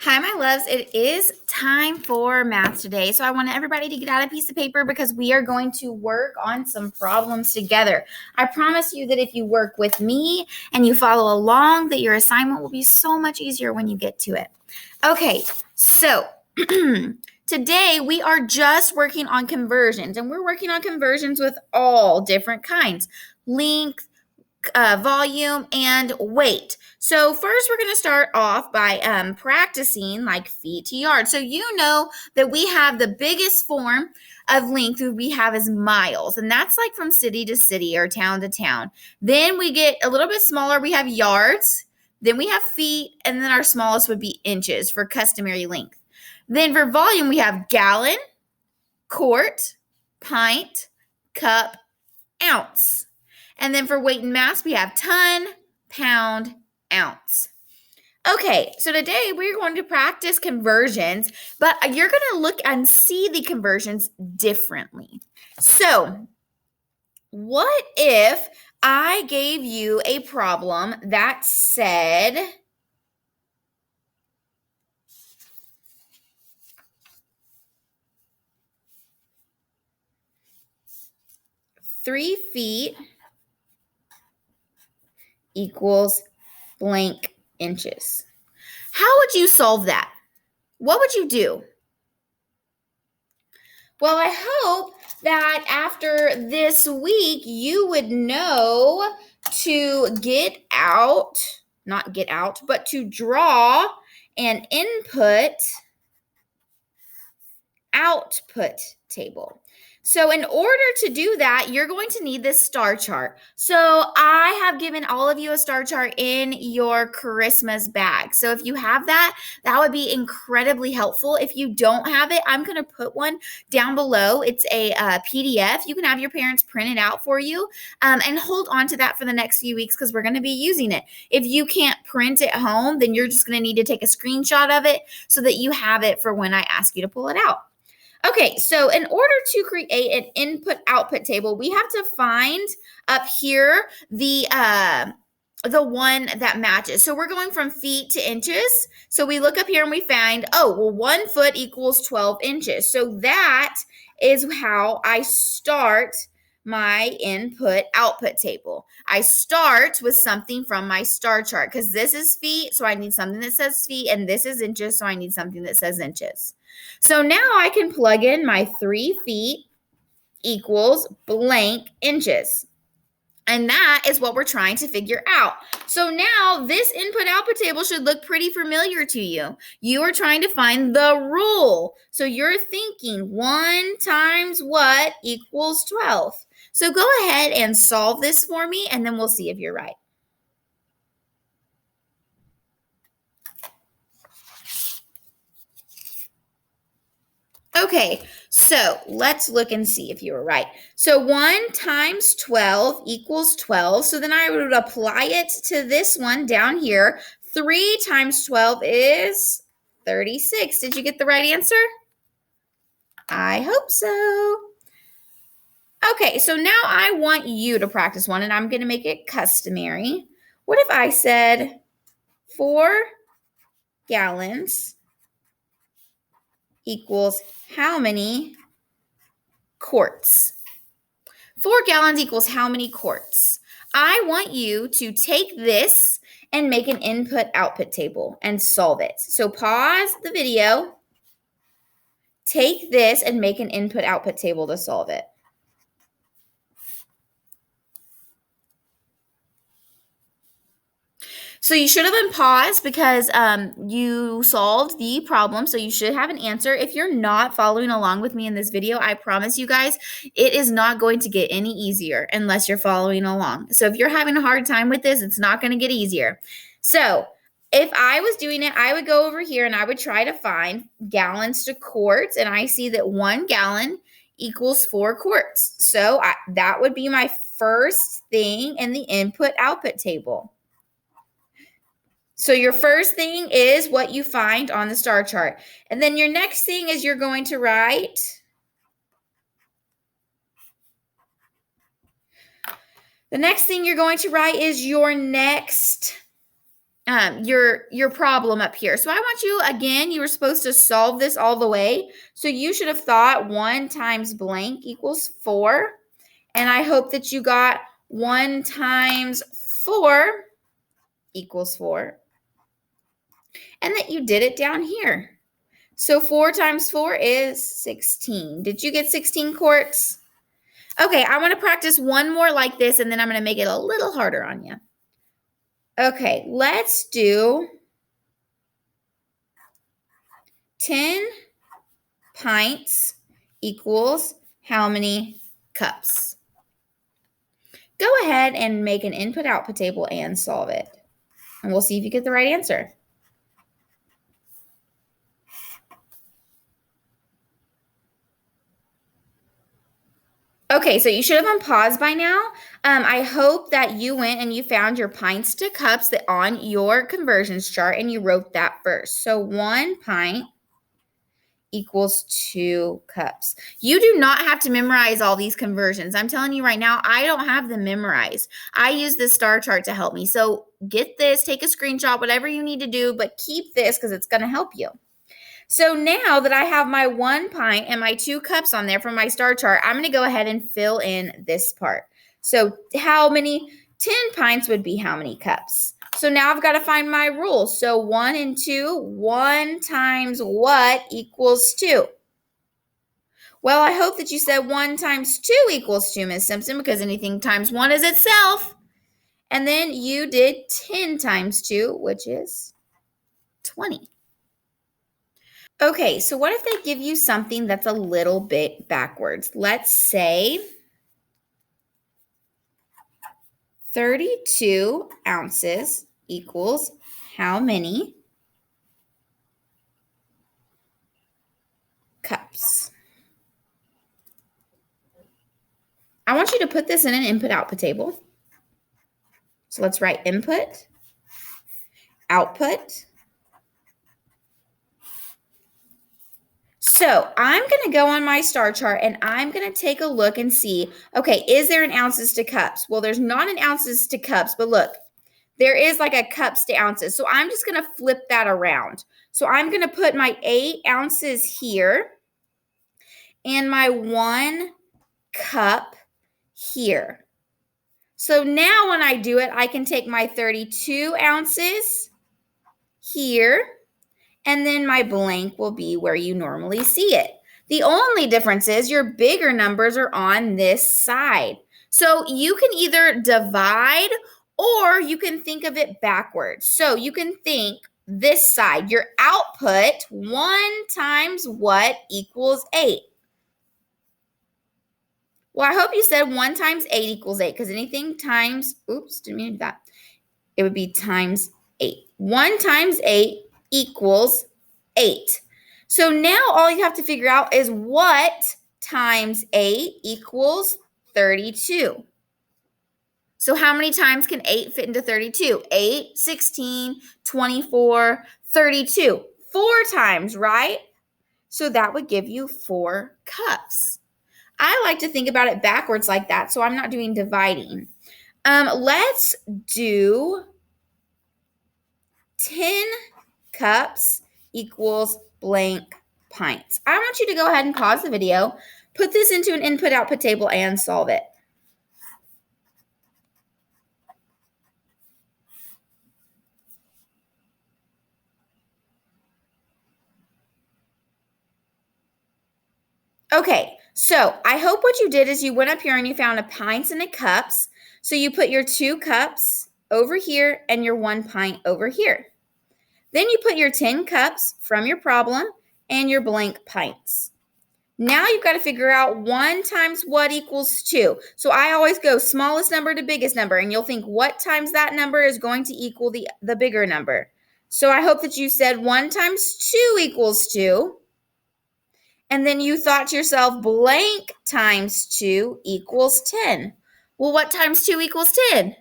Hi, my loves. It is time for math today. So I want everybody to get out a piece of paper because we are going to work on some problems together. I promise you that if you work with me and you follow along, that your assignment will be so much easier when you get to it. Okay, so today we are just working on conversions, and we're working on conversions with all different kinds: length, volume, and weight. So first we're going to start off by practicing like feet to yards. So you know that we have the biggest form of length we have is miles, and that's like from city to city or town to town. Then we get a little bit smaller, we have yards, then we have feet, and then our smallest would be inches for customary length. Then for volume, we have gallon, quart, pint, cup, ounce. And then for weight and mass, we have ton, pound, ounce. Okay, so today we're going to practice conversions, but you're going to look and see the conversions differently. So, what if I gave you a problem that said 3 feet equals blank inches? How would you solve that? What would you do? Well, I hope that after this week, you would know to but to draw an input output table. So in order to do that, you're going to need this star chart. So I have given all of you a star chart in your Christmas bag. So if you have that, that would be incredibly helpful. If you don't have it, I'm going to put one down below. It's a PDF. You can have your parents print it out for you and hold on to that for the next few weeks because we're going to be using it. If you can't print it home, then you're just going to need to take a screenshot of it so that you have it for when I ask you to pull it out. Okay, so in order to create an input-output table, we have to find up here the one that matches. So we're going from feet to inches. So we look up here and we find, 1 foot equals 12 inches. So that is how I start my input-output table. I start with something from my star chart because this is feet, so I need something that says feet, and this is inches, so I need something that says inches. So now I can plug in my 3 feet equals blank inches. And that is what we're trying to figure out. So now this input-output table should look pretty familiar to you. You are trying to find the rule. So you're thinking 1 times what equals 12. So go ahead and solve this for me, and then we'll see if you're right. Okay, so let's look and see if you were right. So 1 times 12 equals 12. So then I would apply it to this one down here. 3 times 12 is 36. Did you get the right answer? I hope so. Okay, so now I want you to practice one, and I'm going to make it customary. What if I said 4 gallons equals how many quarts? 4 gallons equals how many quarts? I want you to take this and make an input-output table and solve it. So pause the video, take this and make an input-output table to solve it. So you should have been paused because you solved the problem. So you should have an answer. If you're not following along with me in this video, I promise you guys, it is not going to get any easier unless you're following along. So if you're having a hard time with this, it's not going to get easier. So if I was doing it, I would go over here and I would try to find gallons to quarts. And I see that 1 gallon equals 4 quarts. So that would be my first thing in the input-output table. So your first thing is what you find on the star chart. And then your next thing is you're going to write is your next your problem up here. So I want you, again, you were supposed to solve this all the way. So you should have thought 1 times blank equals 4. And I hope that you got 1 times 4 equals 4. And that you did it down here. So 4 times 4 is 16. Did you get 16 quarts? Okay, I want to practice one more like this, and then I'm going to make it a little harder on you. Okay, let's do 10 pints equals how many cups? Go ahead and make an input-output table and solve it. And we'll see if you get the right answer. Okay, so you should have unpaused by now. I hope that you went and you found your pints to cups that on your conversions chart and you wrote that first. So 1 pint equals 2 cups. You do not have to memorize all these conversions. I'm telling you right now, I don't have them memorized. I use the star chart to help me. So get this, take a screenshot, whatever you need to do, but keep this because it's going to help you. So now that I have my 1 pint and my 2 cups on there from my star chart, I'm going to go ahead and fill in this part. So how many 10 pints would be how many cups? So now I've got to find my rule. So 1 and 2, 1 times what equals 2? Well, I hope that you said 1 times 2 equals 2, Ms. Simpson, because anything times 1 is itself. And then you did 10 times 2, which is 20. Okay, so what if they give you something that's a little bit backwards? Let's say 32 ounces equals how many cups? I want you to put this in an input-output table. So let's write input, output. So I'm going to go on my star chart and I'm going to take a look and see, okay, is there an ounces to cups? Well, there's not an ounces to cups, but look, there is like a cups to ounces. So I'm just going to flip that around. So I'm going to put my 8 ounces here and my 1 cup here. So now when I do it, I can take my 32 ounces here, and then my blank will be where you normally see it. The only difference is your bigger numbers are on this side. So you can either divide or you can think of it backwards. So you can think this side, your output, 1 times what equals 8? Well, I hope you said 1 times 8 equals 8, because anything times, oops, didn't mean that. It would be times 8. 1 times 8 equals 8. So now all you have to figure out is what times 8 equals 32. So how many times can 8 fit into 32? 8, 16, 24, 32. 4 times, right? So that would give you 4 cups. I like to think about it backwards like that, so I'm not doing dividing. Let's do 10 cups equals blank pints. I want you to go ahead and pause the video, put this into an input-output table, and solve it. Okay, so I hope what you did is you went up here and you found a pints and a cups. So you put your 2 cups over here and your 1 pint over here. Then you put your 10 cups from your problem and your blank pints. Now you've got to figure out 1 times what equals 2. So I always go smallest number to biggest number, and you'll think what times that number is going to equal the bigger number. So I hope that you said 1 times 2 equals 2. And then you thought to yourself, blank times 2 equals 10. Well, what times 2 equals 10?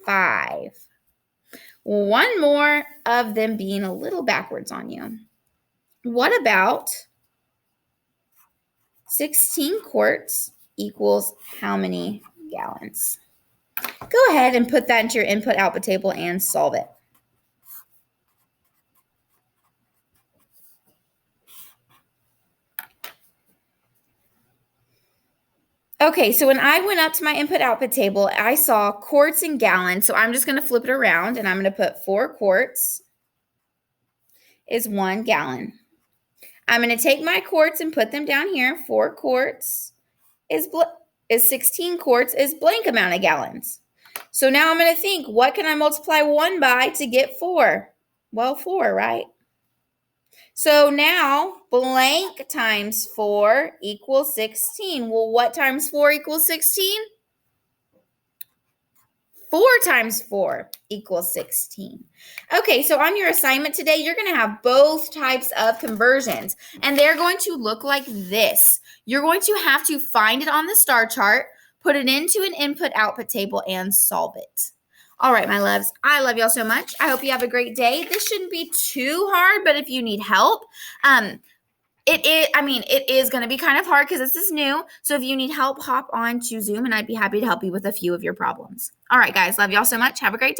5. One more of them being a little backwards on you. What about 16 quarts equals how many gallons? Go ahead and put that into your input-output table and solve it. Okay, so when I went up to my input-output table, I saw quarts and gallons. So I'm just going to flip it around, and I'm going to put 4 quarts is 1 gallon. I'm going to take my quarts and put them down here. 4 quarts is 16 quarts is blank amount of gallons. So now I'm going to think, what can I multiply 1 by to get 4? Well, 4, right? So now blank times 4 equals 16. Well, what times 4 equals 16? 4 times 4 equals 16. Okay, so on your assignment today, you're going to have both types of conversions, and they're going to look like this. You're going to have to find it on the star chart, put it into an input-output table, and solve it. All right, my loves, I love y'all so much. I hope you have a great day. This shouldn't be too hard, but if you need help, it is going to be kind of hard because this is new. So if you need help, hop on to Zoom and I'd be happy to help you with a few of your problems. All right, guys, love y'all so much. Have a great day.